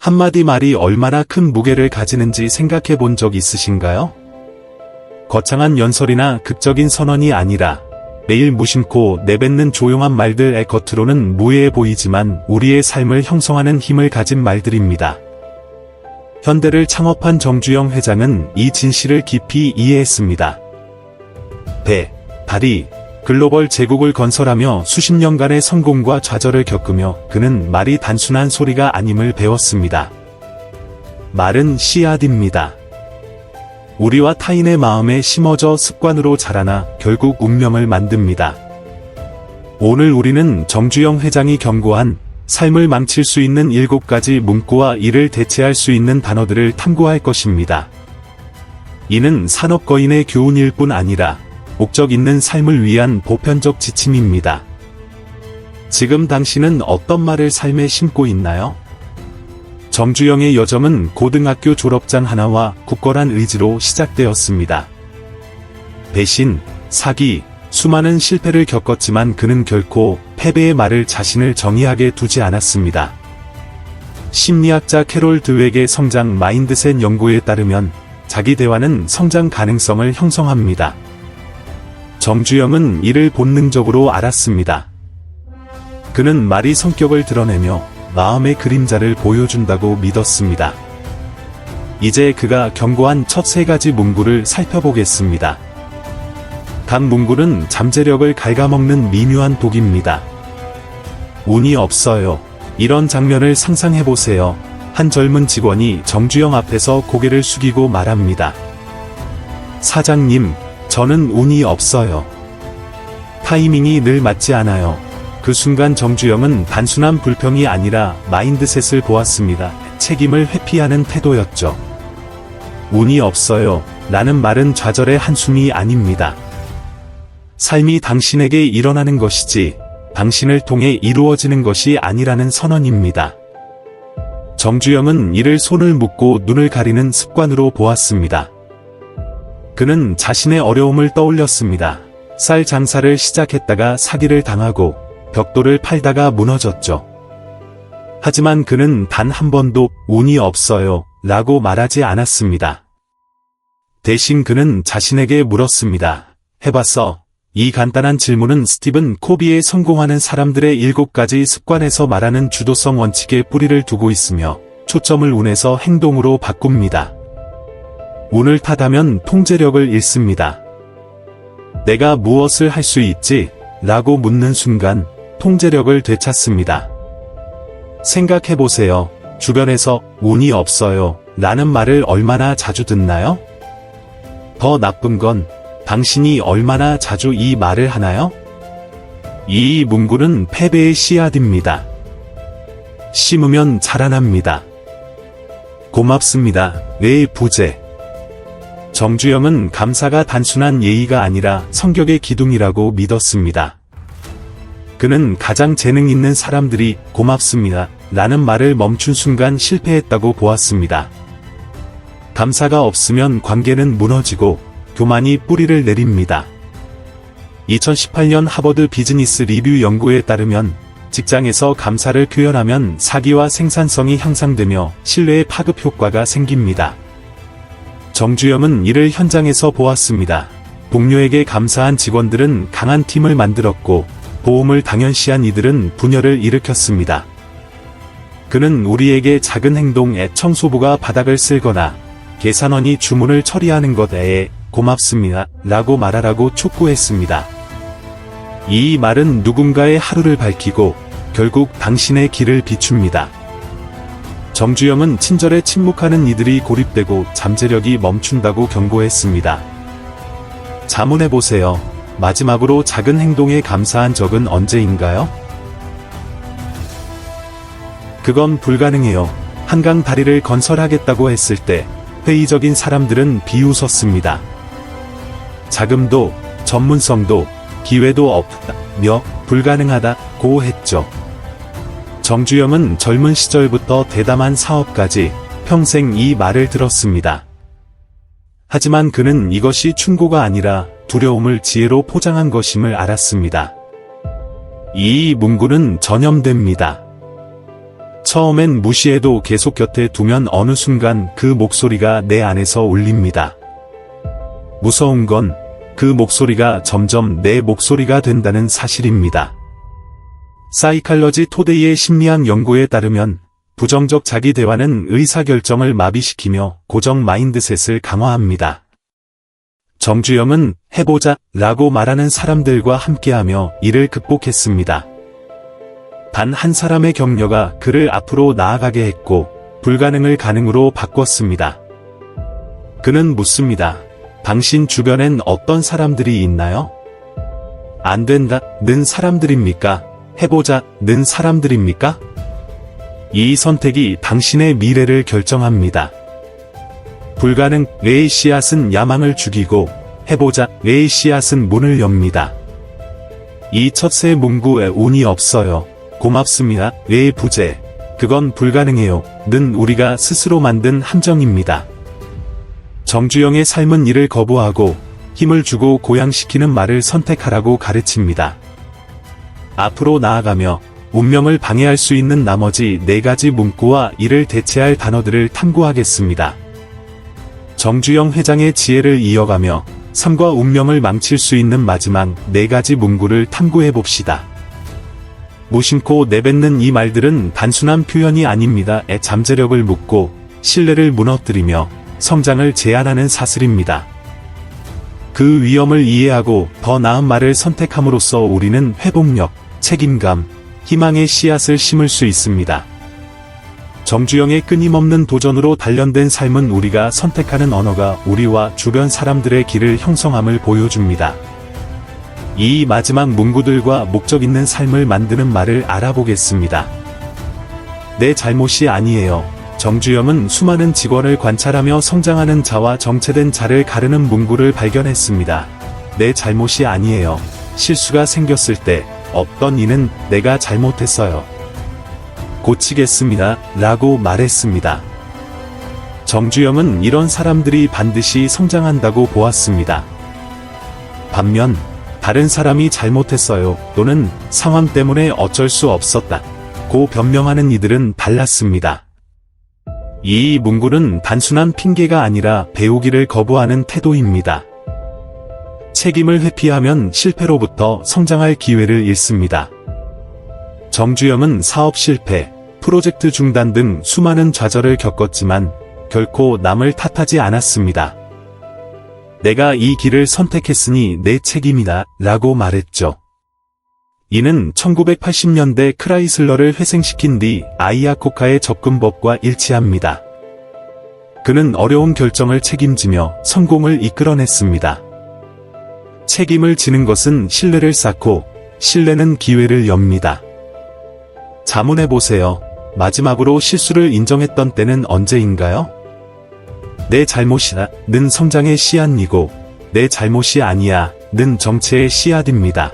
한마디 말이 얼마나 큰 무게를 가지는지 생각해 본 적 있으신가요? 거창한 연설이나 극적인 선언이 아니라 매일 무심코 내뱉는 조용한 말들의 겉으로는 무해해 보이지만 우리의 삶을 형성하는 힘을 가진 말들입니다. 현대를 창업한 정주영 회장은 이 진실을 깊이 이해했습니다. 다리, 글로벌 제국을 건설하며 수십 년간의 성공과 좌절을 겪으며 그는 말이 단순한 소리가 아님을 배웠습니다. 말은 씨앗입니다. 우리와 타인의 마음에 심어져 습관으로 자라나 결국 운명을 만듭니다. 오늘 우리는 정주영 회장이 경고한 삶을 망칠 수 있는 7가지 문구와 이를 대체할 수 있는 단어들을 탐구할 것입니다. 이는 산업거인의 교훈일 뿐 아니라 목적 있는 삶을 위한 보편적 지침입니다. 지금 당신은 어떤 말을 삶에 심고 있나요? 정주영의 여정은 고등학교 졸업장 하나와 굳건한 의지로 시작되었습니다. 배신, 사기, 수많은 실패를 겪었지만 그는 결코 패배의 말을 자신을 정의하게 두지 않았습니다. 심리학자 캐롤 드웩의 성장 마인드셋 연구에 따르면 자기 대화는 성장 가능성을 형성합니다. 정주영은 이를 본능적으로 알았습니다. 그는 말이 성격을 드러내며 마음의 그림자를 보여준다고 믿었습니다. 이제 그가 경고한 첫 3가지 문구를 살펴보겠습니다. 각 문구는 잠재력을 갉아먹는 미묘한 독입니다. 운이 없어요. 이런 장면을 상상해보세요. 한 젊은 직원이 정주영 앞에서 고개를 숙이고 말합니다. 사장님, 저는 운이 없어요. 타이밍이 늘 맞지 않아요. 그 순간 정주영은 단순한 불평이 아니라 마인드셋을 보았습니다. 책임을 회피하는 태도였죠. 운이 없어요. 라는 말은 좌절의 한숨이 아닙니다. 삶이 당신에게 일어나는 것이지 당신을 통해 이루어지는 것이 아니라는 선언입니다. 정주영은 이를 손을 묶고 눈을 가리는 습관으로 보았습니다. 그는 자신의 어려움을 떠올렸습니다. 쌀 장사를 시작했다가 사기를 당하고 벽돌을 팔다가 무너졌죠. 하지만 그는 단 한 번도 운이 없어요 라고 말하지 않았습니다. 대신 그는 자신에게 물었습니다. 해봤어? 이 간단한 질문은 스티븐 코비의 성공하는 사람들의 7가지 습관에서 말하는 주도성 원칙에 뿌리를 두고 있으며 초점을 운에서 행동으로 바꿉니다. 운을 탓하면 통제력을 잃습니다. 내가 무엇을 할 수 있지? 라고 묻는 순간 통제력을 되찾습니다. 생각해보세요. 주변에서 운이 없어요 라는 말을 얼마나 자주 듣나요? 더 나쁜 건 당신이 얼마나 자주 이 말을 하나요? 이 문구는 패배의 씨앗입니다. 심으면 자라납니다. 고맙습니다. 의 부재. 정주영은 감사가 단순한 예의가 아니라 성격의 기둥이라고 믿었습니다. 그는 가장 재능 있는 사람들이 고맙습니다 라는 말을 멈춘 순간 실패했다고 보았습니다. 감사가 없으면 관계는 무너지고 교만이 뿌리를 내립니다. 2018년 하버드 비즈니스 리뷰 연구에 따르면 직장에서 감사를 표현하면 사기와 생산성이 향상되며 신뢰의 파급 효과가 생깁니다. 정주영은 이를 현장에서 보았습니다. 동료에게 감사한 직원들은 강한 팀을 만들었고 보험을 당연시한 이들은 분열을 일으켰습니다. 그는 우리에게 작은 행동에 청소부가 바닥을 쓸거나 계산원이 주문을 처리하는 것에 고맙습니다 라고 말하라고 촉구했습니다. 이 말은 누군가의 하루를 밝히고 결국 당신의 길을 비춥니다. 정주영은 친절에 침묵하는 이들이 고립되고 잠재력이 멈춘다고 경고했습니다. 자문해보세요. 마지막으로 작은 행동에 감사한 적은 언제인가요? 그건 불가능해요. 한강 다리를 건설하겠다고 했을 때 회의적인 사람들은 비웃었습니다. 자금도, 전문성도, 기회도 없다며 불가능하다고 했죠. 정주영은 젊은 시절부터 대담한 사업까지 평생 이 말을 들었습니다. 하지만 그는 이것이 충고가 아니라 두려움을 지혜로 포장한 것임을 알았습니다. 이 문구는 전염됩니다. 처음엔 무시해도 계속 곁에 두면 어느 순간 그 목소리가 내 안에서 울립니다. 무서운 건 그 목소리가 점점 내 목소리가 된다는 사실입니다. 사이칼러지 토데이의 심리학 연구에 따르면 부정적 자기 대화는 의사결정을 마비시키며 고정 마인드셋을 강화합니다. 정주영은 해보자 라고 말하는 사람들과 함께하며 이를 극복했습니다. 단 한 사람의 격려가 그를 앞으로 나아가게 했고 불가능을 가능으로 바꿨습니다. 그는 묻습니다. 당신 주변엔 어떤 사람들이 있나요? 안 된다는 사람들입니까? 해보자는 사람들입니까? 이 선택이 당신의 미래를 결정합니다. 불가능의 씨앗은 야망을 죽이고 해보자의 씨앗은 문을 엽니다. 이 첫세 문구에 운이 없어요. 고맙습니다. 의 부재. 그건 불가능해요. 는 우리가 스스로 만든 함정입니다. 정주영의 삶은 이를 거부하고 힘을 주고 고양시키는 말을 선택하라고 가르칩니다. 앞으로 나아가며 운명을 방해할 수 있는 나머지 4가지 문구와 이를 대체할 단어들을 탐구하겠습니다. 정주영 회장의 지혜를 이어가며 삶과 운명을 망칠 수 있는 마지막 4가지 문구를 탐구해봅시다. 무심코 내뱉는 이 말들은 단순한 표현이 아닙니다. 잠재력을 묻고 신뢰를 무너뜨리며 성장을 제한하는 사슬입니다. 그 위험을 이해하고 더 나은 말을 선택함으로써 우리는 회복력, 책임감, 희망의 씨앗을 심을 수 있습니다. 정주영의 끊임없는 도전으로 단련된 삶은 우리가 선택하는 언어가 우리와 주변 사람들의 길을 형성함을 보여줍니다. 이 마지막 문구들과 목적 있는 삶을 만드는 말을 알아보겠습니다. 내 잘못이 아니에요. 정주영은 수많은 직원을 관찰하며 성장하는 자와 정체된 자를 가르는 문구를 발견했습니다. 내 잘못이 아니에요. 실수가 생겼을 때 어떤 이는 내가 잘못했어요. 고치겠습니다. 라고 말했습니다. 정주영은 이런 사람들이 반드시 성장한다고 보았습니다. 반면 다른 사람이 잘못했어요 또는 상황 때문에 어쩔 수 없었다고 변명하는 이들은 달랐습니다. 이 문구는 단순한 핑계가 아니라 배우기를 거부하는 태도입니다. 책임을 회피하면 실패로부터 성장할 기회를 잃습니다. 정주영은 사업 실패, 프로젝트 중단 등 수많은 좌절을 겪었지만 결코 남을 탓하지 않았습니다. 내가 이 길을 선택했으니 내 책임이다 라고 말했죠. 이는 1980년대 크라이슬러를 회생시킨 뒤 아이아코카의 접근법과 일치합니다. 그는 어려운 결정을 책임지며 성공을 이끌어냈습니다. 책임을 지는 것은 신뢰를 쌓고 신뢰는 기회를 엽니다. 자문해보세요. 마지막으로 실수를 인정했던 때는 언제인가요? 내 잘못이다 는 성장의 씨앗이고 내 잘못이 아니야 는 정체의 씨앗입니다.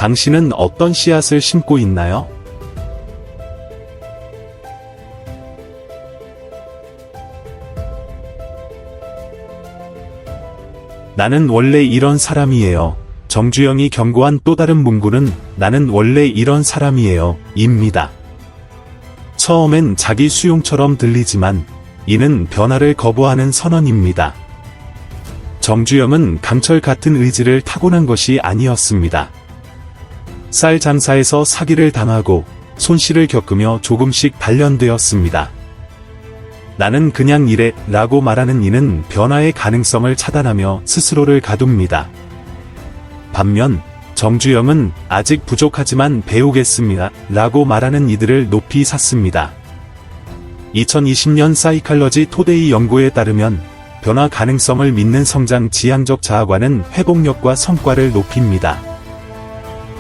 당신은 어떤 씨앗을 심고 있나요? 나는 원래 이런 사람이에요. 정주영이 경고한 또 다른 문구는 나는 원래 이런 사람이에요. 입니다. 처음엔 자기 수용처럼 들리지만 이는 변화를 거부하는 선언입니다. 정주영은 강철 같은 의지를 타고난 것이 아니었습니다. 쌀 장사에서 사기를 당하고 손실을 겪으며 조금씩 단련되었습니다. 나는 그냥 이래 라고 말하는 이는 변화의 가능성을 차단하며 스스로를 가둡니다. 반면 정주영은 아직 부족하지만 배우겠습니다 라고 말하는 이들을 높이 샀습니다. 2020년 사이칼러지 토데이 연구에 따르면 변화 가능성을 믿는 성장 지향적 자아관은 회복력과 성과를 높입니다.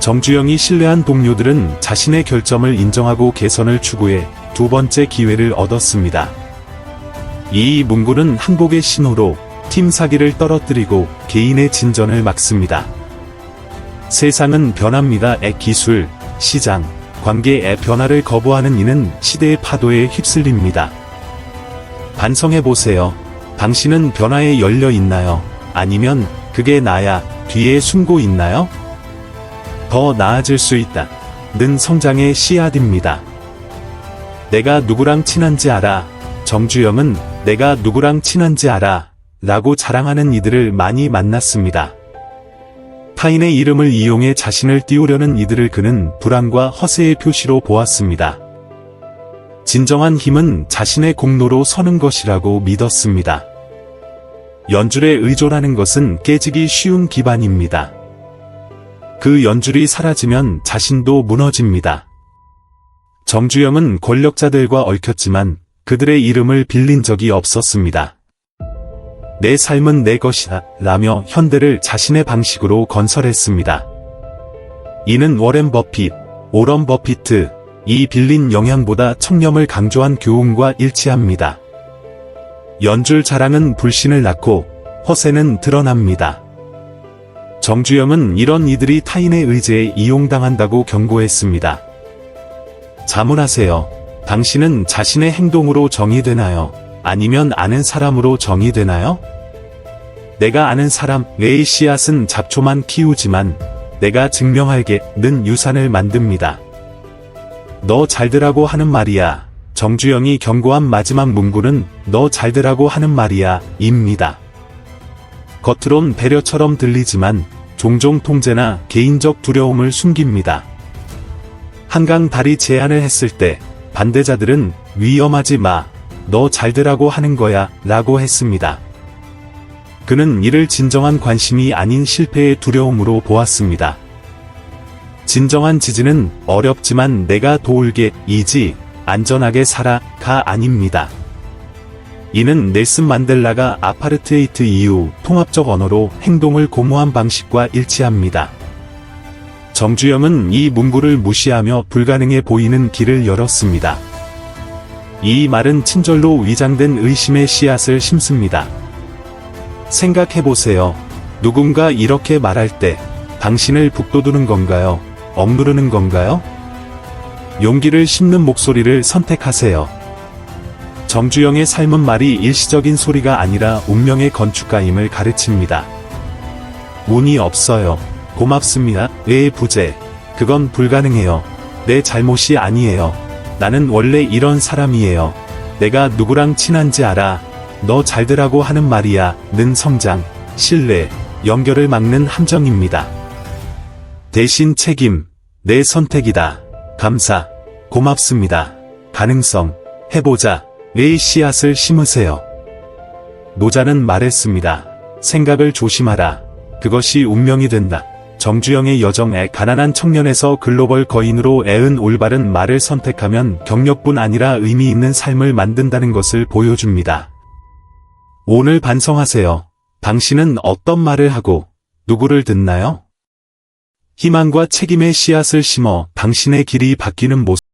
정주영이 신뢰한 동료들은 자신의 결점을 인정하고 개선을 추구해 2번째 기회를 얻었습니다. 이 문구는 항복의 신호로 팀 사기를 떨어뜨리고 개인의 진전을 막습니다. 세상은 변합니다. 기술, 시장, 관계의 변화를 거부하는 이는 시대의 파도에 휩쓸립니다. 반성해보세요. 당신은 변화에 열려 있나요? 아니면 그게 나야 뒤에 숨고 있나요? 더 나아질 수 있다. 는 성장의 씨앗입니다. 내가 누구랑 친한지 알아. 정주영은 내가 누구랑 친한지 알아. 라고 자랑하는 이들을 많이 만났습니다. 타인의 이름을 이용해 자신을 띄우려는 이들을 그는 불안과 허세의 표시로 보았습니다. 진정한 힘은 자신의 공로로 서는 것이라고 믿었습니다. 연줄에 의존하는 것은 깨지기 쉬운 기반입니다. 그 연줄이 사라지면 자신도 무너집니다. 정주영은 권력자들과 얽혔지만 그들의 이름을 빌린 적이 없었습니다. 내 삶은 내 것이다 라며 현대를 자신의 방식으로 건설했습니다. 이는 워렌 버핏, 오런 버피트, 이 빌린 영향보다 청렴을 강조한 교훈과 일치합니다. 연줄 자랑은 불신을 낳고 허세는 드러납니다. 정주영은 이런 이들이 타인의 의지에 이용당한다고 경고했습니다. 자문하세요. 당신은 자신의 행동으로 정의되나요? 아니면 아는 사람으로 정의되나요? 내가 아는 사람의 씨앗은 잡초만 키우지만 내가 증명하게는 유산을 만듭니다. 너 잘되라고 하는 말이야. 정주영이 경고한 마지막 문구는 너 잘되라고 하는 말이야 입니다. 겉으론 배려처럼 들리지만 종종 통제나 개인적 두려움을 숨깁니다. 한강 다리 제안을 했을 때 반대자들은 위험하지 마. 너 잘되라고 하는 거야 라고 했습니다. 그는 이를 진정한 관심이 아닌 실패의 두려움으로 보았습니다. 진정한 지지는 어렵지만 내가 도울게 이지 안전하게 살아가 아닙니다. 이는 넬슨 만델라가 아파르테이트 이후 통합적 언어로 행동을 고무한 방식과 일치합니다. 정주영은 이 문구를 무시하며 불가능해 보이는 길을 열었습니다. 이 말은 친절로 위장된 의심의 씨앗을 심습니다. 생각해보세요. 누군가 이렇게 말할 때 당신을 북돋우는 건가요? 억누르는 건가요? 용기를 심는 목소리를 선택하세요. 정주영의 삶은 말이 일시적인 소리가 아니라 운명의 건축가임을 가르칩니다. 운이 없어요. 고맙습니다. 의 부재. 그건 불가능해요. 내 잘못이 아니에요. 나는 원래 이런 사람이에요. 내가 누구랑 친한지 알아. 너 잘되라고 하는 말이야. 는 성장, 신뢰, 연결을 막는 함정입니다. 대신 책임, 내 선택이다. 감사, 고맙습니다. 가능성, 해보자. 의 씨앗을 심으세요. 노자는 말했습니다. 생각을 조심하라. 그것이 운명이 된다. 정주영의 여정에 가난한 청년에서 글로벌 거인으로 애은 올바른 말을 선택하면 경력뿐 아니라 의미 있는 삶을 만든다는 것을 보여줍니다. 오늘 반성하세요. 당신은 어떤 말을 하고 누구를 듣나요? 희망과 책임의 씨앗을 심어 당신의 길이 바뀌는 모습